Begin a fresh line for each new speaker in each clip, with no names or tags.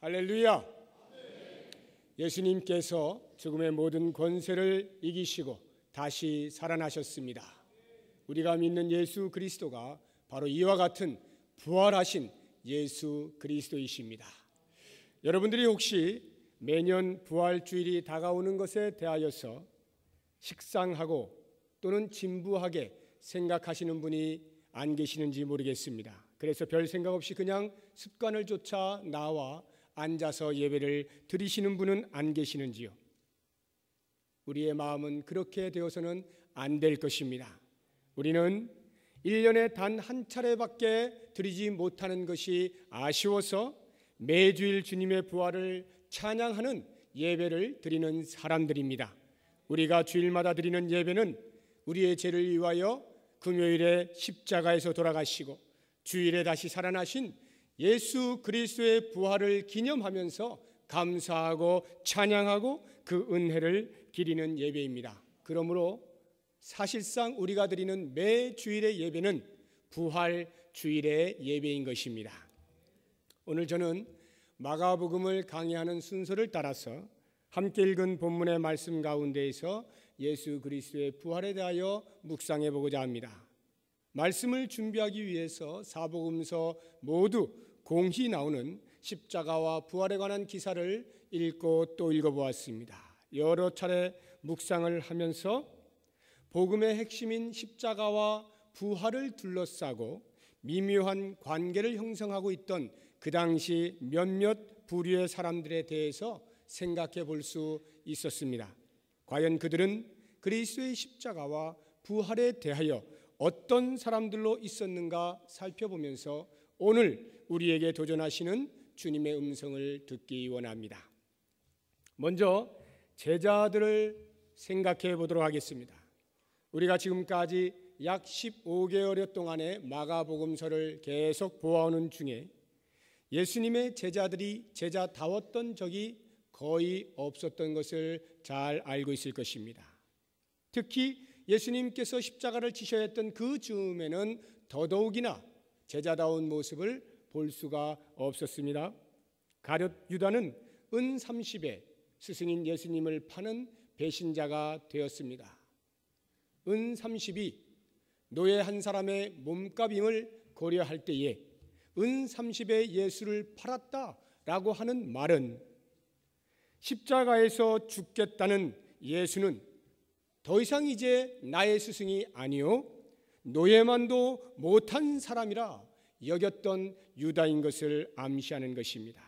할렐루야. 예수님께서 죽음의 모든 권세를 이기시고 다시 살아나셨습니다. 우리가 믿는 예수 그리스도가 바로 이와 같은 부활하신 예수 그리스도이십니다. 여러분들이 혹시 매년 부활주일이 다가오는 것에 대하여서 식상하고 또는 진부하게 생각하시는 분이 안 계시는지 모르겠습니다. 그래서 별 생각 없이 그냥 습관을 쫓아 나와 앉아서 예배를 드리시는 분은 안 계시는지요? 우리의 마음은 그렇게 되어서는 안 될 것입니다. 우리는 1년에 단 한 차례밖에 드리지 못하는 것이 아쉬워서 매주일 주님의 부활을 찬양하는 예배를 드리는 사람들입니다. 우리가 주일마다 드리는 예배는 우리의 죄를 위하여 금요일에 십자가에서 돌아가시고 주일에 다시 살아나신 예수 그리스도의 부활을 기념하면서 감사하고 찬양하고 그 은혜를 기리는 예배입니다. 그러므로 사실상 우리가 드리는 매 주일의 예배는 부활 주일의 예배인 것입니다. 오늘 저는 마가복음을 강의하는 순서를 따라서 함께 읽은 본문의 말씀 가운데에서 예수 그리스도의 부활에 대하여 묵상해 보고자 합니다. 말씀을 준비하기 위해서 사복음서 모두 공히 나오는 십자가와 부활에 관한 기사를 읽고 또 읽어보았습니다. 여러 차례 묵상을 하면서 복음의 핵심인 십자가와 부활을 둘러싸고 미묘한 관계를 형성하고 있던 그 당시 몇몇 부류의 사람들에 대해서 생각해 볼 수 있었습니다. 과연 그들은 그리스도의 십자가와 부활에 대하여 어떤 사람들로 있었는가 살펴보면서 오늘 우리에게 도전하시는 주님의 음성을 듣기 원합니다. 먼저 제자들을 생각해 보도록 하겠습니다. 우리가 지금까지 약 15개월여 동안의 마가복음서를 계속 보아오는 중에 예수님의 제자들이 제자다웠던 적이 거의 없었던 것을 잘 알고 있을 것입니다. 특히 예수님께서 십자가를 지셔야 했던 그 즈음에는 더더욱이나 제자다운 모습을 볼 수가 없었습니다. 가룟 유다는 은 30에 스승인 예수님을 파는 배신자가 되었습니다. 은 30이 노예 한 사람의 몸값임을 고려할 때에 은 30에 예수를 팔았다라고 하는 말은 십자가에서 죽겠다는 예수는 더 이상 이제 나의 스승이 아니요 노예만도 못한 사람이라 여겼던 유다인 것을 암시하는 것입니다.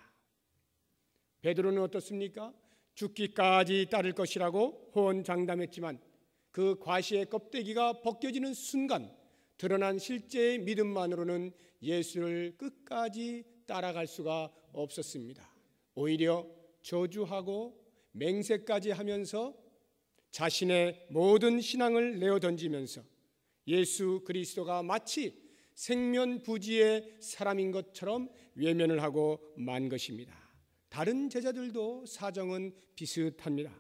베드로는 어떻습니까? 죽기까지 따를 것이라고 호언장담했지만 그 과시의 껍데기가 벗겨지는 순간 드러난 실제의 믿음만으로는 예수를 끝까지 따라갈 수가 없었습니다. 오히려 저주하고 맹세까지 하면서 자신의 모든 신앙을 내어 던지면서 예수 그리스도가 마치 생면부지의 사람인 것처럼 외면을 하고 만 것입니다. 다른 제자들도 사정은 비슷합니다.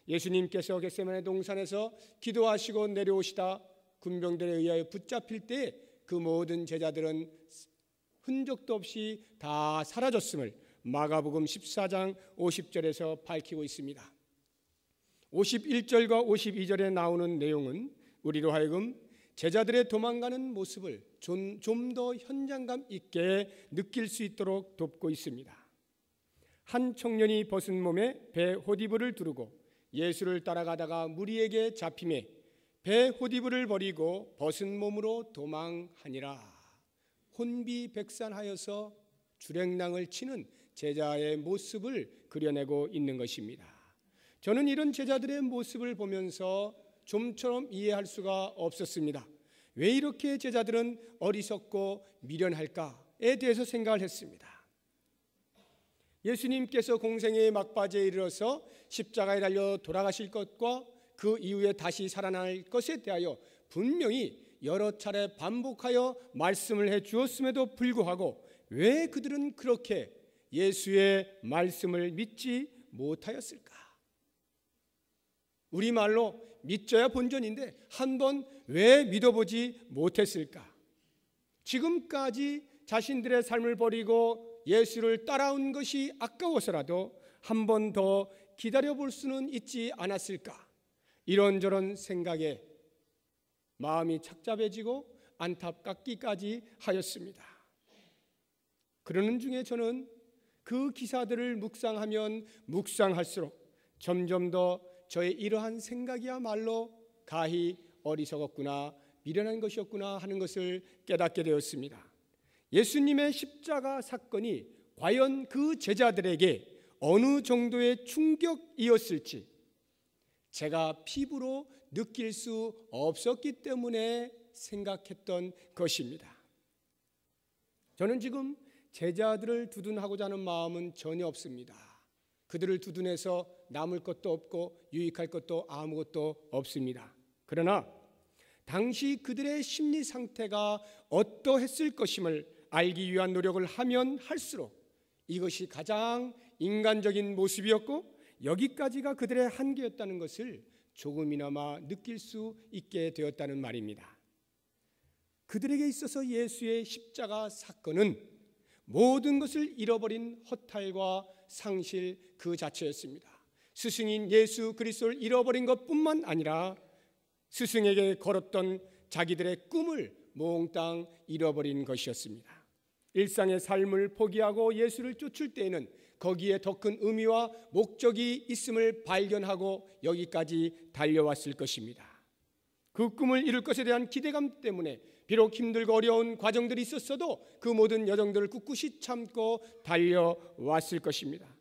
예수님께서 겟세마네 동산에서 기도하시고 내려오시다 군병들에 의하여 붙잡힐 때 그 모든 제자들은 흔적도 없이 다 사라졌음을 마가복음 14장 50절에서 밝히고 있습니다. 51절과 52절에 나오는 내용은 우리로 하여금 제자들의 도망가는 모습을 좀 더 현장감 있게 느낄 수 있도록 돕고 있습니다. 한 청년이 벗은 몸에 배 호디브를 두르고 예수를 따라가다가 무리에게 잡힘에 배 호디브를 버리고 벗은 몸으로 도망하니라. 혼비백산하여서 주랭랑을 치는 제자의 모습을 그려내고 있는 것입니다. 저는 이런 제자들의 모습을 보면서 좀처럼 이해할 수가 없었습니다. 왜 이렇게 제자들은 어리석고 미련할까에 대해서 생각을 했습니다. 예수님께서 공생의 막바지에 이르러서 십자가에 달려 돌아가실 것과 그 이후에 다시 살아날 것에 대하여 분명히 여러 차례 반복하여 말씀을 해 주었음에도 불구하고 왜 그들은 그렇게 예수의 말씀을 믿지 못하였을까? 우리말로 믿져야 본전인데 한 번 왜 믿어보지 못했을까? 지금까지 자신들의 삶을 버리고 예수를 따라온 것이 아까워서라도 한 번 더 기다려볼 수는 있지 않았을까? 이런저런 생각에 마음이 착잡해지고 안타깝기까지 하였습니다. 그러는 중에 저는 그 기사들을 묵상하면 묵상할수록 점점 더 저의 이러한 생각이야말로 가히 어리석었구나, 미련한 것이었구나 하는 것을 깨닫게 되었습니다. 예수님의 십자가 사건이 과연 그 제자들에게 어느 정도의 충격이었을지 제가 피부로 느낄 수 없었기 때문에 생각했던 것입니다. 저는 지금 제자들을 두둔하고자 하는 마음은 전혀 없습니다. 그들을 두둔해서 남을 것도 없고 유익할 것도 아무것도 없습니다. 그러나 당시 그들의 심리 상태가 어떠했을 것임을 알기 위한 노력을 하면 할수록 이것이 가장 인간적인 모습이었고 여기까지가 그들의 한계였다는 것을 조금이나마 느낄 수 있게 되었다는 말입니다. 그들에게 있어서 예수의 십자가 사건은 모든 것을 잃어버린 허탈과 상실 그 자체였습니다. 스승인 예수 그리스도를 잃어버린 것뿐만 아니라 스승에게 걸었던 자기들의 꿈을 몽땅 잃어버린 것이었습니다. 일상의 삶을 포기하고 예수를 쫓을 때에는 거기에 더 큰 의미와 목적이 있음을 발견하고 여기까지 달려왔을 것입니다. 그 꿈을 이룰 것에 대한 기대감 때문에 비록 힘들고 어려운 과정들이 있었어도 그 모든 여정들을 꿋꿋이 참고 달려왔을 것입니다.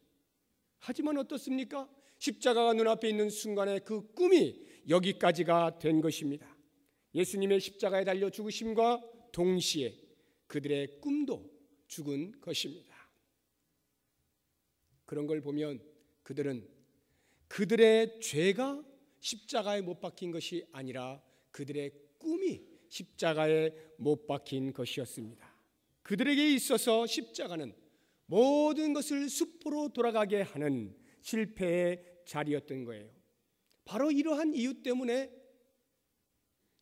하지만 어떻습니까? 십자가가 눈앞에 있는 순간에 그 꿈이 여기까지가 된 것입니다. 예수님의 십자가에 달려 죽으심과 동시에 그들의 꿈도 죽은 것입니다. 그런 걸 보면 그들은 그들의 죄가 십자가에 못 박힌 것이 아니라 그들의 꿈이 십자가에 못 박힌 것이었습니다. 그들에게 있어서 십자가는 모든 것을 수포로 돌아가게 하는 실패의 자리였던 거예요. 바로 이러한 이유 때문에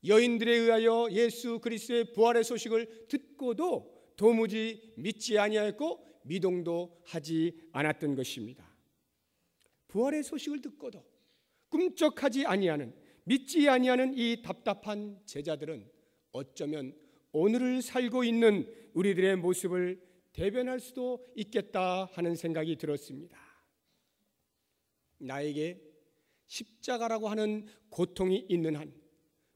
여인들에 의하여 예수 그리스도의 부활의 소식을 듣고도 도무지 믿지 아니하였고 미동도 하지 않았던 것입니다. 부활의 소식을 듣고도 꿈쩍하지 아니하는, 믿지 아니하는 이 답답한 제자들은 어쩌면 오늘을 살고 있는 우리들의 모습을 대변할 수도 있겠다 하는 생각이 들었습니다. 나에게 십자가라고 하는 고통이 있는 한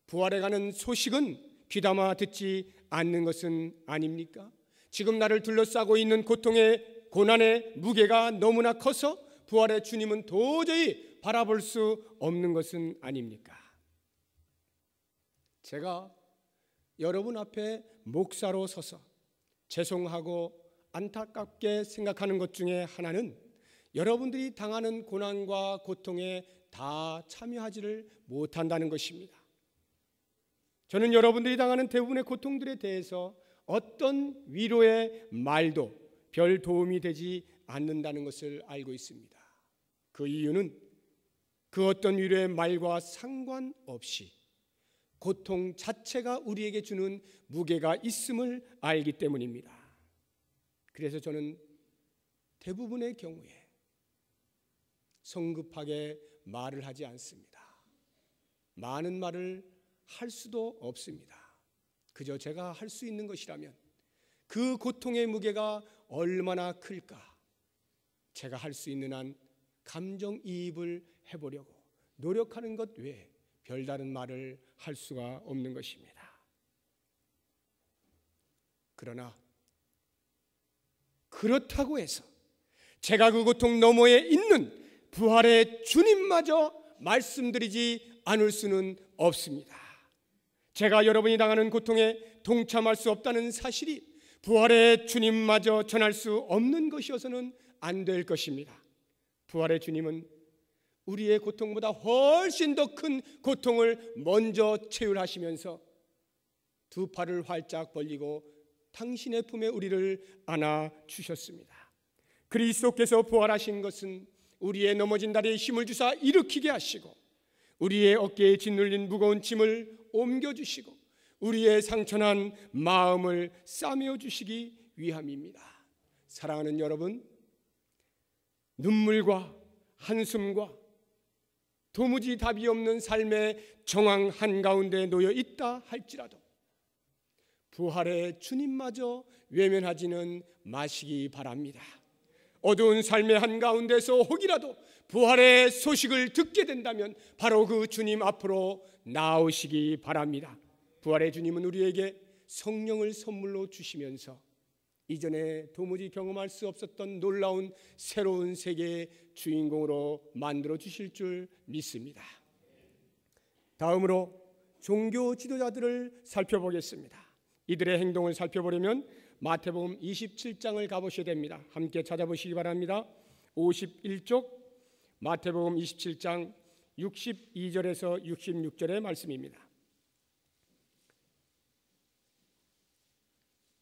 부활에 가는 소식은 귀담아 듣지 않는 것은 아닙니까? 지금 나를 둘러싸고 있는 고통의 고난의 무게가 너무나 커서 부활의 주님은 도저히 바라볼 수 없는 것은 아닙니까? 제가 여러분 앞에 목사로 서서 죄송하고 안타깝게 생각하는 것 중에 하나는 여러분들이 당하는 고난과 고통에 다 참여하지를 못한다는 것입니다. 저는 여러분들이 당하는 대부분의 고통들에 대해서 어떤 위로의 말도 별 도움이 되지 않는다는 것을 알고 있습니다. 그 이유는 그 어떤 위로의 말과 상관없이 고통 자체가 우리에게 주는 무게가 있음을 알기 때문입니다. 그래서 저는 대부분의 경우에 성급하게 말을 하지 않습니다. 많은 말을 할 수도 없습니다. 그저 제가 할 수 있는 것이라면 그 고통의 무게가 얼마나 클까 제가 할 수 있는 한 감정이입을 해보려고 노력하는 것 외에 별다른 말을 할 수가 없는 것입니다. 그러나 그렇다고 해서 제가 그 고통 너머에 있는 부활의 주님마저 말씀드리지 않을 수는 없습니다. 제가 여러분이 당하는 고통에 동참할 수 없다는 사실이 부활의 주님마저 전할 수 없는 것이어서는 안 될 것입니다. 부활의 주님은 우리의 고통보다 훨씬 더 큰 고통을 먼저 체휼하시면서 두 팔을 활짝 벌리고 당신의 품에 우리를 안아 주셨습니다. 그리스도께서 부활하신 것은 우리의 넘어진 다리에 힘을 주사 일으키게 하시고 우리의 어깨에 짓눌린 무거운 짐을 옮겨주시고 우리의 상처난 마음을 싸매어 주시기 위함입니다. 사랑하는 여러분, 눈물과 한숨과 도무지 답이 없는 삶의 정황 한가운데 놓여 있다 할지라도 부활의 주님마저 외면하지는 마시기 바랍니다. 어두운 삶의 한가운데서 혹이라도 부활의 소식을 듣게 된다면 바로 그 주님 앞으로 나오시기 바랍니다. 부활의 주님은 우리에게 성령을 선물로 주시면서 이전에 도무지 경험할 수 없었던 놀라운 새로운 세계의 주인공으로 만들어 주실 줄 믿습니다. 다음으로 종교 지도자들을 살펴보겠습니다. 이들의 행동을 살펴보려면 마태복음 27장을 가보셔야 됩니다. 함께 찾아보시기 바랍니다. 51쪽 마태복음 27장 62절에서 66절의 말씀입니다.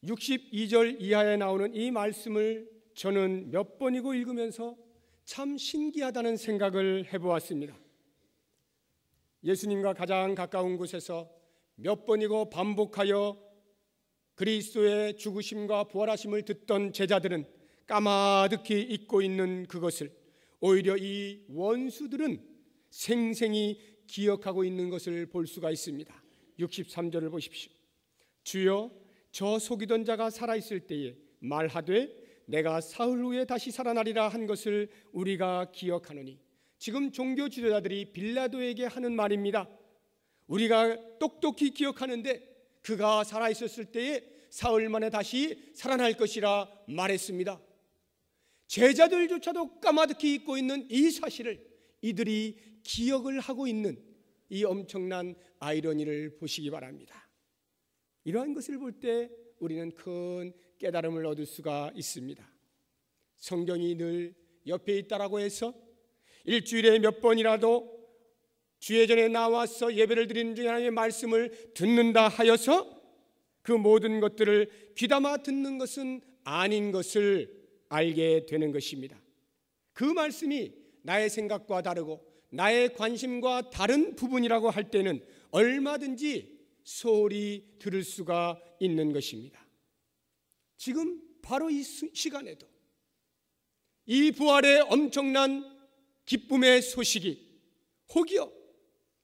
62절 이하에 나오는 이 말씀을 저는 몇 번이고 읽으면서 참 신기하다는 생각을 해보았습니다. 예수님과 가장 가까운 곳에서 몇 번이고 반복하여 그리스도의 죽으심과 부활하심을 듣던 제자들은 까마득히 잊고 있는 그것을 오히려 이 원수들은 생생히 기억하고 있는 것을 볼 수가 있습니다. 63절을 보십시오. 주여, 저 속이던 자가 살아있을 때에 말하되 내가 사흘 후에 다시 살아나리라 한 것을 우리가 기억하노니. 지금 종교 지도자들이 빌라도에게 하는 말입니다. 우리가 똑똑히 기억하는데 그가 살아있었을 때에 사흘 만에 다시 살아날 것이라 말했습니다. 제자들조차도 까마득히 잊고 있는 이 사실을 이들이 기억을 하고 있는 이 엄청난 아이러니를 보시기 바랍니다. 이러한 것을 볼 때 우리는 큰 깨달음을 얻을 수가 있습니다. 성경이 늘 옆에 있다라고 해서 일주일에 몇 번이라도 주예전에 나와서 예배를 드리는 중에 하나님의 말씀을 듣는다 하여서 그 모든 것들을 귀담아 듣는 것은 아닌 것을 알게 되는 것입니다. 그 말씀이 나의 생각과 다르고 나의 관심과 다른 부분이라고 할 때는 얼마든지 소홀히 들을 수가 있는 것입니다. 지금 바로 이 시간에도 이 부활의 엄청난 기쁨의 소식이 혹여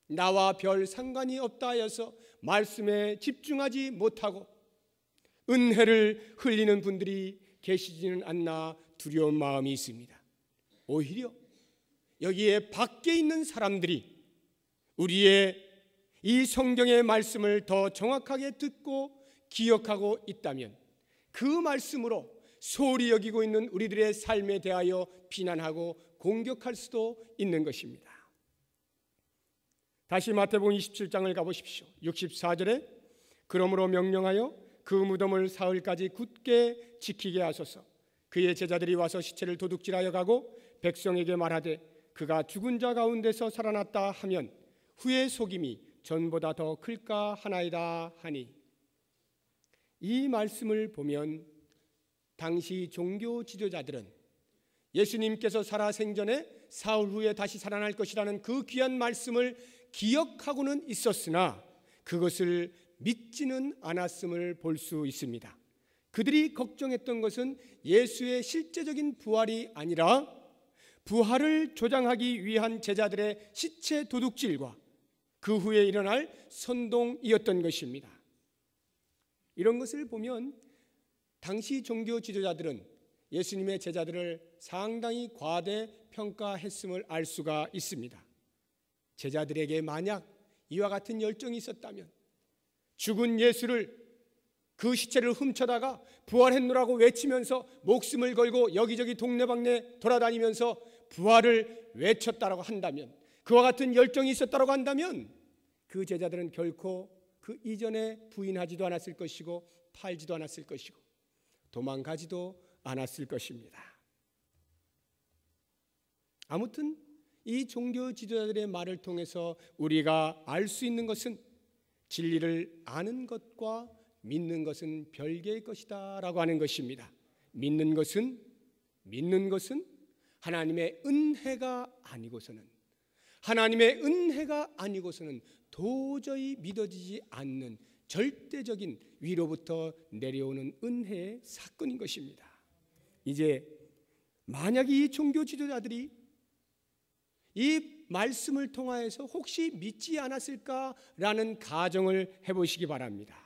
나와 별 상관이 없다 하여서 말씀에 집중하지 못하고 은혜를 흘리는 분들이 계시지는 않나 두려운 마음이 있습니다. 오히려 여기에 밖에 있는 사람들이 우리의 이 성경의 말씀을 더 정확하게 듣고 기억하고 있다면 그 말씀으로 소홀히 여기고 있는 우리들의 삶에 대하여 비난하고 공격할 수도 있는 것입니다. 다시 마태복음 27장을 가보십시오. 64절에 그러므로 명령하여 그 무덤을 사흘까지 굳게 지키게 하소서. 그의 제자들이 와서 시체를 도둑질하여 가고 백성에게 말하되 그가 죽은 자 가운데서 살아났다 하면 후의 속임이 전보다 더 클까 하나이다 하니. 이 말씀을 보면 당시 종교 지도자들은 예수님께서 살아생전에 사흘 후에 다시 살아날 것이라는 그 귀한 말씀을 기억하고는 있었으나 그것을 믿지는 않았음을 볼 수 있습니다. 그들이 걱정했던 것은 예수의 실제적인 부활이 아니라 부활을 조장하기 위한 제자들의 시체 도둑질과 그 후에 일어날 선동이었던 것입니다. 이런 것을 보면 당시 종교 지도자들은 예수님의 제자들을 상당히 과대평가했음을 알 수가 있습니다. 제자들에게 만약 이와 같은 열정이 있었다면 죽은 예수를 그 시체를 훔쳐다가 부활했노라고 외치면서 목숨을 걸고 여기저기 동네방네 돌아다니면서 부활을 외쳤다라고 한다면, 그와 같은 열정이 있었다라고 한다면 그 제자들은 결코 그 이전에 부인하지도 않았을 것이고 팔지도 않았을 것이고 도망가지도 않았을 것입니다. 아무튼 이 종교 지도자들의 말을 통해서 우리가 알 수 있는 것은 진리를 아는 것과 믿는 것은 별개의 것이다 라고 하는 것입니다. 믿는 것은 하나님의 은혜가 아니고서는 도저히 믿어지지 않는 절대적인 위로부터 내려오는 은혜의 사건인 것입니다. 이제 만약 이 종교 지도자들이 이 말씀을 통하여서 혹시 믿지 않았을까라는 가정을 해보시기 바랍니다.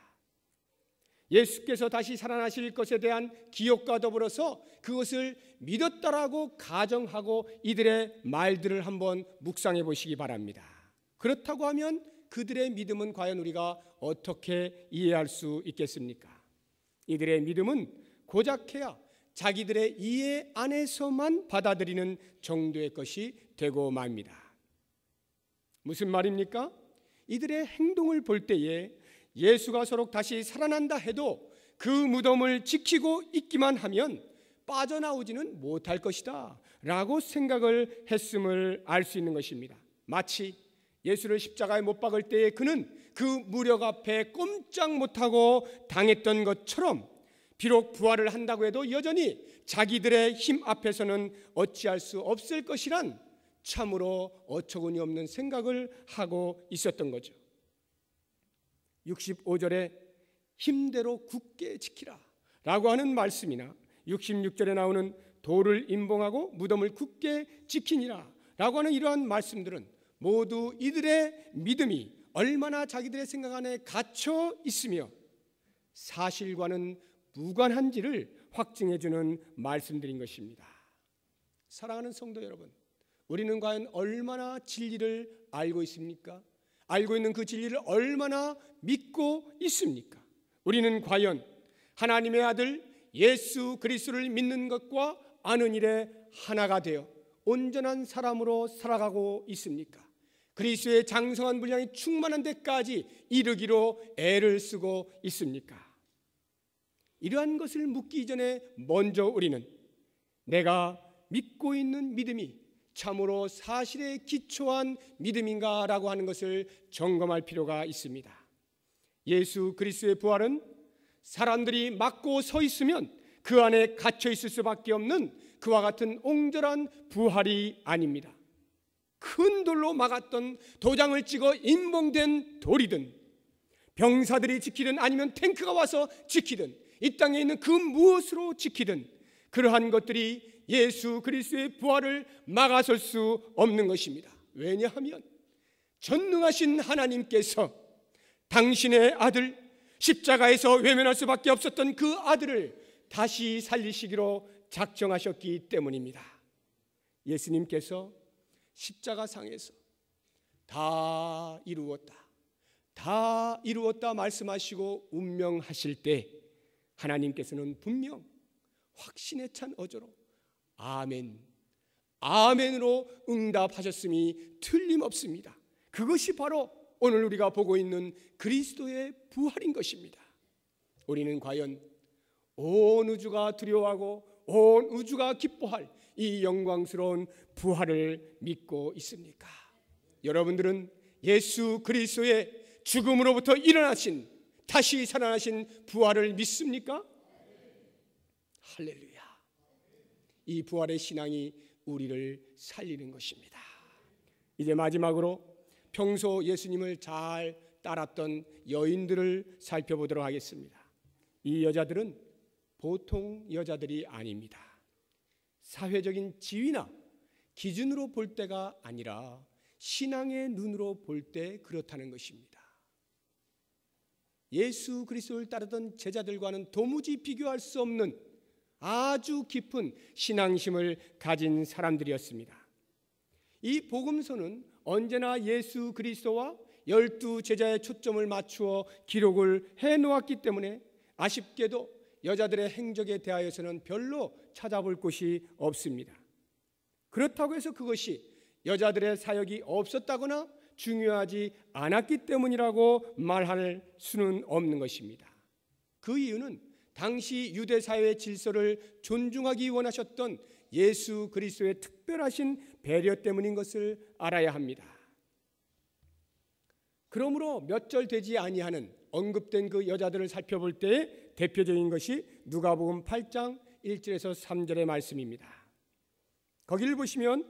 예수께서 다시 살아나실 것에 대한 기억과 더불어서 그것을 믿었다라고 가정하고 이들의 말들을 한번 묵상해 보시기 바랍니다. 그렇다고 하면 그들의 믿음은 과연 우리가 어떻게 이해할 수 있겠습니까? 이들의 믿음은 고작해야 자기들의 이해 안에서만 받아들이는 정도의 것이 되고 맙니다. 무슨 말입니까? 이들의 행동을 볼 때에 예수가 서록 다시 살아난다 해도 그 무덤을 지키고 있기만 하면 빠져나오지는 못할 것이다 라고 생각을 했음을 알 수 있는 것입니다. 마치 예수를 십자가에 못 박을 때에 그는 그 무력 앞에 꼼짝 못하고 당했던 것처럼 비록 부활을 한다고 해도 여전히 자기들의 힘 앞에서는 어찌할 수 없을 것이란 참으로 어처구니 없는 생각을 하고 있었던 거죠. 65절에 힘대로 굳게 지키라 라고 하는 말씀이나 66절에 나오는 돌을 임봉하고 무덤을 굳게 지키니라 라고 하는 이러한 말씀들은 모두 이들의 믿음이 얼마나 자기들의 생각 안에 갇혀 있으며 사실과는 무관한지를 확증해 주는 말씀들인 것입니다. 사랑하는 성도 여러분, 우리는 과연 얼마나 진리를 알고 있습니까? 알고 있는 그 진리를 얼마나 믿고 있습니까? 우리는 과연 하나님의 아들 예수 그리스도를 믿는 것과 아는 일에 하나가 되어 온전한 사람으로 살아가고 있습니까? 그리스도의 장성한 분량이 충만한 데까지 이르기로 애를 쓰고 있습니까? 이러한 것을 묻기 이전에 먼저 우리는 내가 믿고 있는 믿음이 참으로 사실에 기초한 믿음인가라고 하는 것을 점검할 필요가 있습니다. 예수 그리스도의 부활은 사람들이 막고 서 있으면 그 안에 갇혀 있을 수밖에 없는 그와 같은 옹졸한 부활이 아닙니다. 큰 돌로 막았던 도장을 찍어 임봉된 돌이든 병사들이 지키든 아니면 탱크가 와서 지키든 이 땅에 있는 그 무엇으로 지키든 그러한 것들이 예수 그리스도의 부활을 막아설 수 없는 것입니다. 왜냐하면 전능하신 하나님께서 당신의 아들 십자가에서 외면할 수밖에 없었던 그 아들을 다시 살리시기로 작정하셨기 때문입니다. 예수님께서 십자가상에서 다 이루었다 말씀하시고 운명하실 때 하나님께서는 분명 확신에 찬 어조로 아멘, 아멘으로 응답하셨음이 틀림없습니다. 그것이 바로 오늘 우리가 보고 있는 그리스도의 부활인 것입니다. 우리는 과연 온 우주가 두려워하고 온 우주가 기뻐할 이 영광스러운 부활을 믿고 있습니까? 여러분들은 예수 그리스도의 죽음으로부터 일어나신 다시 살아나신 부활을 믿습니까? 할렐루야. 이 부활의 신앙이 우리를 살리는 것입니다. 이제 마지막으로 평소 예수님을 잘 따랐던 여인들을 살펴보도록 하겠습니다. 이 여자들은 보통 여자들이 아닙니다. 사회적인 지위나 기준으로 볼 때가 아니라 신앙의 눈으로 볼 때 그렇다는 것입니다. 예수 그리스도를 따르던 제자들과는 도무지 비교할 수 없는 아주 깊은 신앙심을 가진 사람들이었습니다. 이 복음서는 언제나 예수 그리스도와 12 제자의 초점을 맞추어 기록을 해놓았기 때문에 아쉽게도 여자들의 행적에 대하여서는 별로 찾아볼 곳이 없습니다. 그렇다고 해서 그것이 여자들의 사역이 없었다거나 중요하지 않았기 때문이라고 말할 수는 없는 것입니다. 그 이유는 당시 유대 사회의 질서를 존중하기 원하셨던 예수 그리스도의 특별하신 배려 때문인 것을 알아야 합니다. 그러므로 몇 절 되지 아니하는 언급된 그 여자들을 살펴볼 때 대표적인 것이 누가복음 8장 1절에서 3절의 말씀입니다. 거기를 보시면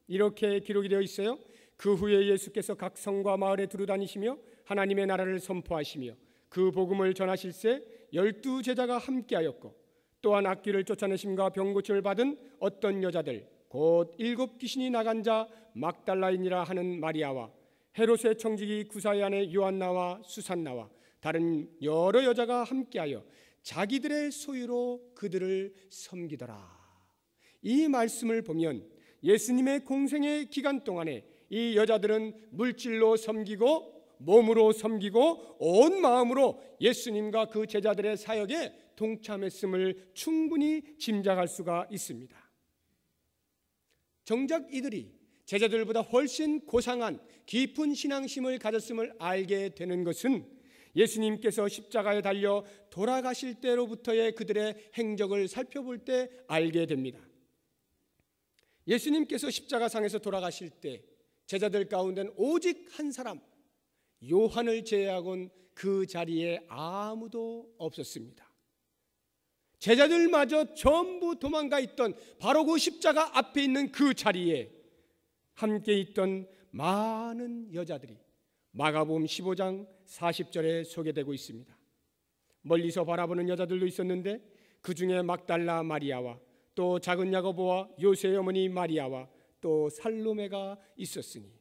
이렇게 기록이 되어 있어요. 그 후에 예수께서 각 성과 마을에 두루다니시며 하나님의 나라를 선포하시며 그 복음을 전하실새 12 제자가 함께하였고 또한 악귀를 쫓아내심과 병고침을 받은 어떤 여자들 곧 7 귀신이 나간 자 막달라인이라 하는 마리아와 헤롯의 청지기 구사의 아내 요한나와 수산나와 다른 여러 여자가 함께하여 자기들의 소유로 그들을 섬기더라. 이 말씀을 보면 예수님의 공생의 기간 동안에 이 여자들은 물질로 섬기고 몸으로 섬기고 온 마음으로 예수님과 그 제자들의 사역에 동참했음을 충분히 짐작할 수가 있습니다. 정작 이들이 제자들보다 훨씬 고상한 깊은 신앙심을 가졌음을 알게 되는 것은 예수님께서 십자가에 달려 돌아가실 때로부터의 그들의 행적을 살펴볼 때 알게 됩니다. 예수님께서 십자가상에서 돌아가실 때 제자들 가운데는 오직 한 사람 요한을 제외하고는 그 자리에 아무도 없었습니다. 제자들마저 전부 도망가 있던 바로 그 십자가 앞에 있는 그 자리에 함께 있던 많은 여자들이 마가복음 15장 40절에 소개되고 있습니다. 멀리서 바라보는 여자들도 있었는데 그 중에 막달라 마리아와 또 작은 야고보와 요새의 어머니 마리아와 또 살로메가 있었으니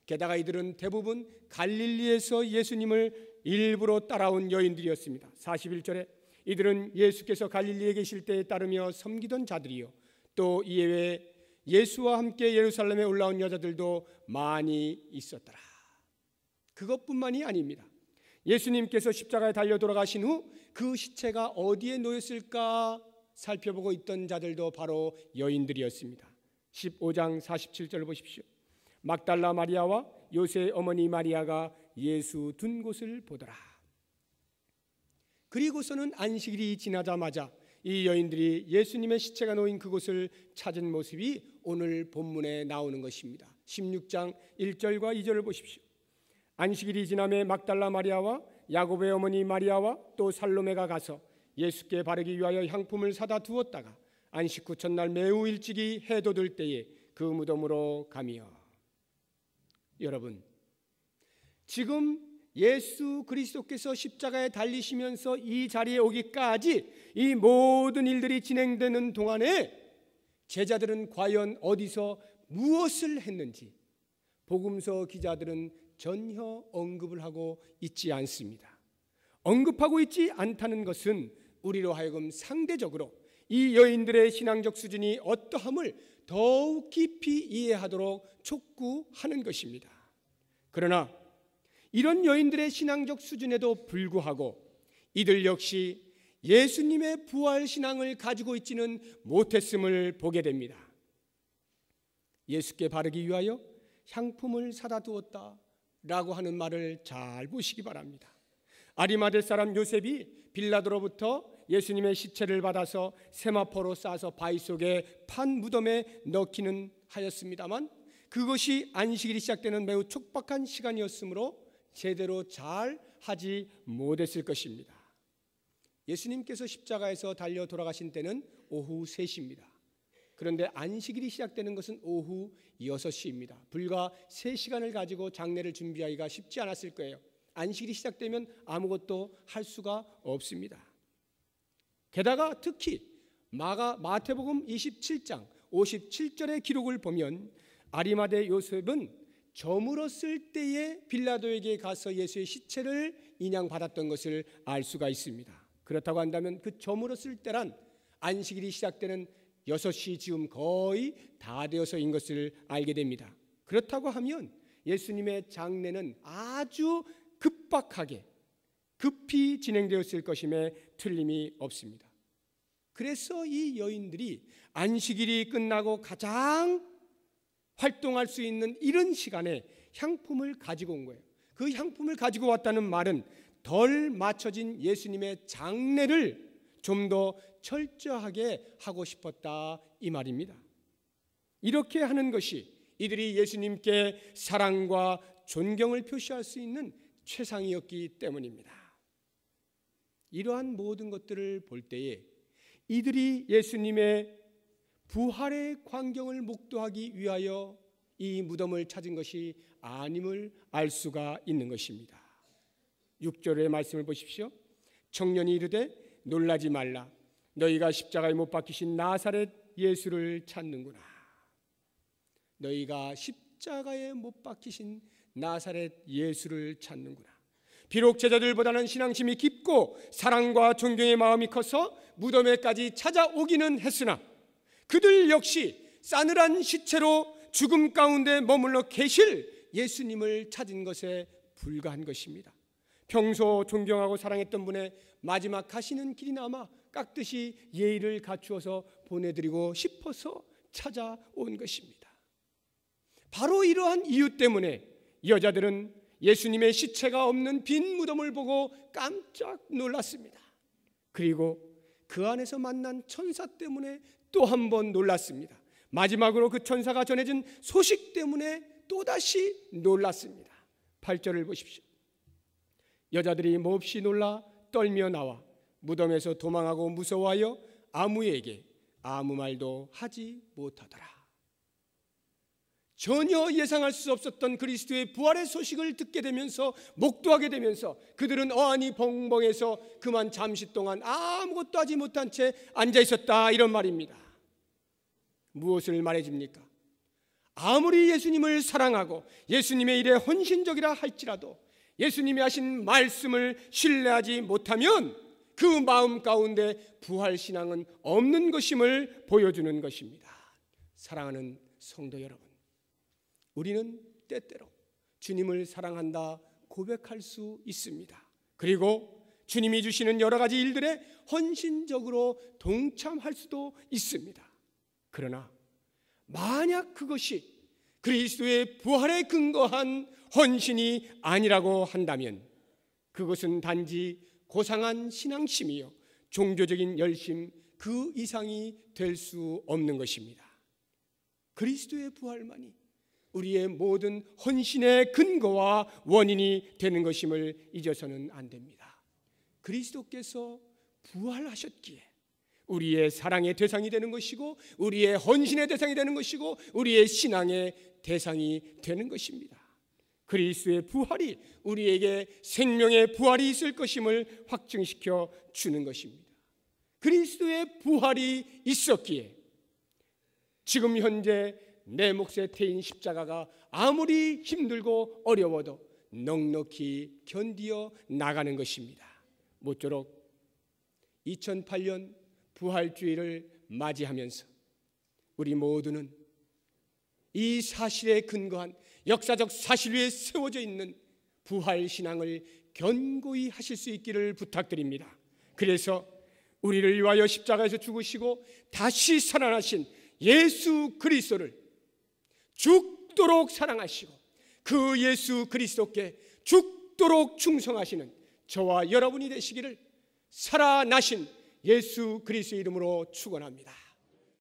게다가 이들은 대부분 갈릴리에서 예수님을 일부러 따라온 여인들이었습니다. 41절에 이들은 예수께서 갈릴리에 계실 때에 따르며 섬기던 자들이요 또 이외에 예수와 함께 예루살렘에 올라온 여자들도 많이 있었더라. 그것뿐만이 아닙니다. 예수님께서 십자가에 달려 돌아가신 후 그 시체가 어디에 놓였을까 살펴보고 있던 자들도 바로 여인들이었습니다. 15장 47절을 보십시오. 막달라 마리아와 요새의 어머니 마리아가 예수 둔 곳을 보더라. 그리고서는 안식일이 지나자마자 이 여인들이 예수님의 시체가 놓인 그곳을 찾은 모습이 오늘 본문에 나오는 것입니다. 16장 1절과 2절을 보십시오. 안식일이 지남에 막달라 마리아와 야고보의 어머니 마리아와 또 살로메가 가서 예수께 바르기 위하여 향품을 사다 두었다가 안식 후 첫날 매우 일찍이 해도 들 때에 그 무덤으로 가며. 여러분, 지금 예수 그리스도께서 십자가에 달리시면서 이 자리에 오기까지 이 모든 일들이 진행되는 동안에 제자들은 과연 어디서 무엇을 했는지 복음서 기자들은 전혀 언급을 하고 있지 않습니다. 언급하고 있지 않다는 것은 우리로 하여금 상대적으로 이 여인들의 신앙적 수준이 어떠함을 더욱 깊이 이해하도록 촉구하는 것입니다. 그러나 이런 여인들의 신앙적 수준에도 불구하고 이들 역시 예수님의 부활 신앙을 가지고 있지는 못했음을 보게 됩니다. 예수께 바르기 위하여 향품을 사다 두었다 라고 하는 말을 잘 보시기 바랍니다. 아리마대 사람 요셉이 빌라도로부터 예수님의 시체를 받아서 세마포로 싸서 바위 속에 판 무덤에 넣기는 하였습니다만 그것이 안식일이 시작되는 매우 촉박한 시간이었으므로 제대로 잘 하지 못했을 것입니다. 예수님께서 십자가에서 달려 돌아가신 때는 오후 3시입니다. 그런데 안식일이 시작되는 것은 오후 6시입니다. 불과 3시간을 가지고 장례를 준비하기가 쉽지 않았을 거예요. 안식일이 시작되면 아무것도 할 수가 없습니다. 게다가 특히 마태복음 27장 57절의 기록을 보면 아리마대 요셉은 저물었을 때에 빌라도에게 가서 예수의 시체를 인양받았던 것을 알 수가 있습니다. 그렇다고 한다면 그 저물었을 때란 안식일이 시작되는 6시 즈음 거의 다 되어서인 것을 알게 됩니다. 그렇다고 하면 예수님의 장례는 아주 급박하게 급히 진행되었을 것임에 틀림이 없습니다. 그래서 이 여인들이 안식일이 끝나고 가장 활동할 수 있는 이런 시간에 향품을 가지고 온 거예요. 그 향품을 가지고 왔다는 말은 덜 맞춰진 예수님의 장례를 좀 더 철저하게 하고 싶었다 이 말입니다. 이렇게 하는 것이 이들이 예수님께 사랑과 존경을 표시할 수 있는 최상이었기 때문입니다. 이러한 모든 것들을 볼 때에 이들이 예수님의 부활의 광경을 목도하기 위하여 이 무덤을 찾은 것이 아님을 알 수가 있는 것입니다. 6절의 말씀을 보십시오. 청년이 이르되 놀라지 말라. 너희가 십자가에 못 박히신 나사렛 예수를 찾는구나. 너희가 십자가에 못 박히신 나사렛 예수를 찾는구나. 비록 제자들보다는 신앙심이 깊고 사랑과 존경의 마음이 커서 무덤에까지 찾아오기는 했으나 그들 역시 싸늘한 시체로 죽음 가운데 머물러 계실 예수님을 찾은 것에 불과한 것입니다. 평소 존경하고 사랑했던 분의 마지막 가시는 길이나마 깍듯이 예의를 갖추어서 보내드리고 싶어서 찾아온 것입니다. 바로 이러한 이유 때문에 여자들은 예수님의 시체가 없는 빈 무덤을 보고 깜짝 놀랐습니다. 그리고 그 안에서 만난 천사 때문에 또 한 번 놀랐습니다. 마지막으로 그 천사가 전해진 소식 때문에 또다시 놀랐습니다. 8절을 보십시오. 여자들이 몹시 놀라 떨며 나와 무덤에서 도망하고 무서워하여 아무에게 아무 말도 하지 못하더라. 전혀 예상할 수 없었던 그리스도의 부활의 소식을 듣게 되면서 목도하게 되면서 그들은 어안이 벙벙해서 그만 잠시 동안 아무것도 하지 못한 채 앉아 있었다, 이런 말입니다. 무엇을 말해줍니까? 아무리 예수님을 사랑하고 예수님의 일에 헌신적이라 할지라도 예수님이 하신 말씀을 신뢰하지 못하면 그 마음 가운데 부활신앙은 없는 것임을 보여주는 것입니다. 사랑하는 성도 여러분, 우리는 때때로 주님을 사랑한다 고백할 수 있습니다. 그리고 주님이 주시는 여러 가지 일들에 헌신적으로 동참할 수도 있습니다. 그러나 만약 그것이 그리스도의 부활에 근거한 헌신이 아니라고 한다면 그것은 단지 고상한 신앙심이요 종교적인 열심 그 이상이 될 수 없는 것입니다. 그리스도의 부활만이 우리의 모든 헌신의 근거와 원인이 되는 것임을 잊어서는 안 됩니다. 그리스도께서 부활하셨기에 우리의 사랑의 대상이 되는 것이고 우리의 헌신의 대상이 되는 것이고 우리의 신앙의 대상이 되는 것입니다. 그리스도의 부활이 우리에게 생명의 부활이 있을 것임을 확증시켜 주는 것입니다. 그리스도의 부활이 있었기에 지금 현재 내 몫에 태인 십자가가 아무리 힘들고 어려워도 넉넉히 견디어 나가는 것입니다. 모쪼록 2008년 부활주의를 맞이하면서 우리 모두는 이 사실에 근거한 역사적 사실 위에 세워져 있는 부활신앙을 견고히 하실 수 있기를 부탁드립니다. 그래서 우리를 위하여 십자가에서 죽으시고 다시 살아나신 예수 그리스도를 죽도록 사랑하시고 그 예수 그리스도께 죽도록 충성하시는 저와 여러분이 되시기를 살아나신 예수 그리스도의 이름으로 축원합니다.